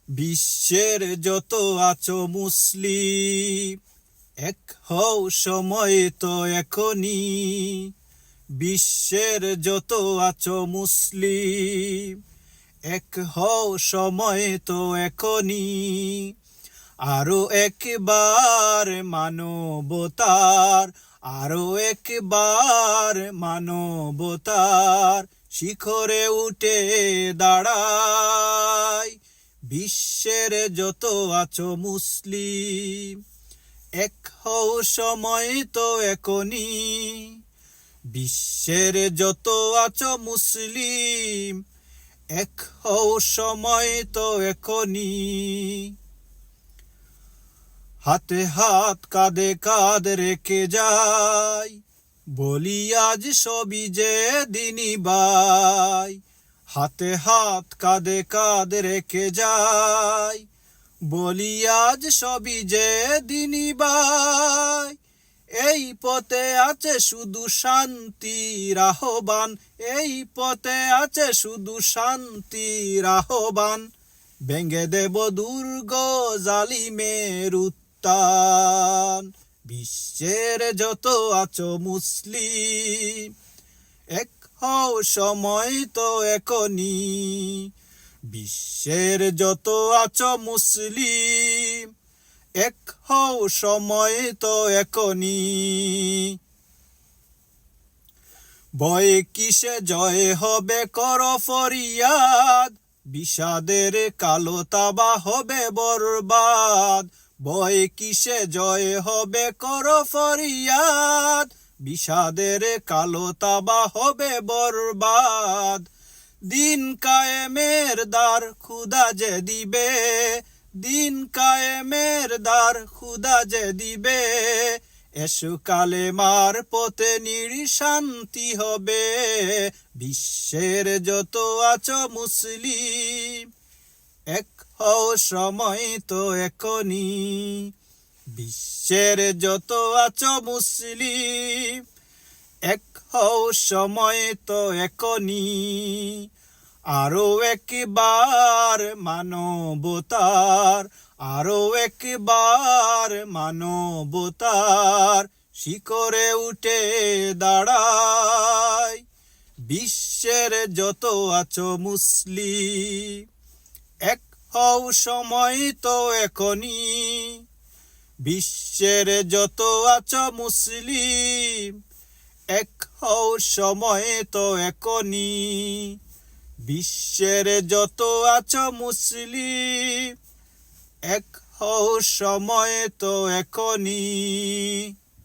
বিশ্বের যত আছো মুসলিম, এক হও সময় তো এখনি। বিশ্বের যত আছো মুসলিম, এক হও সময় তো এখনি। আরো একবার মানবতার, আরো একবার মানবতার শিখরে উঠে দাঁড়াই। বিশ্বের যত আছো মুসলিম, এক হও সময় তো এখনি। বিশ্বের যত আছো মুসলিম, এক হও সময় তো এখনি। হাতে হাত কাঁধে কাঁধ রেখে যাই, বলি আজ সবই যে দিনী ভাই। হাতে হাত কাঁধে কাঁধ রেখে যাই, বলি আজ সবই যে দিনী ভাই। এই পথে আছে শুধু শান্তির আহ্বান, এই পথে আছে শুধু শান্তির আহ্বান। ভেঙে দেব দুর্গ জালিমের উত্থান। বিশ্বের যত আছো মুসলিম, এক হও সময় তো এখনি। বিশ্বের যত আছো মুসলিম, এক হও সময় তো এখনি। ভয়ে কিসে জয় হবে কর ফরিয়াদ, বিষাদের কালো তাবা হবে বরবাদ। ভয় কিসে জয় হবে কর ফরিয়াদ, বিষাদের কালো তাবা হবে বরবাদ। দিন কায়েমের দ্বার খুদা যে দিবে, দিন কায়েমের দ্বার খুদা যে দিবে। এসো কালেমার পথে শান্তি হবে। বিশ্বের যত আছো মুসলিম, এক হও সময় তো এখনি। বিশ্বের যত আছো মুসলিম, এক হও সময় তো এখনি। আরো একবার মানবতার, আরো একবার মানবতার শিখরে উঠে দাঁড়াই। বিশ্বের যত আছো মুসলিম, এক হও সময় তো এখনি। বিশ্বের যত আছো মুসলিম, এক হও সময় তো এখনি। বিশ্বের যত আছো মুসলিম, এক হও সময় তো এখনি।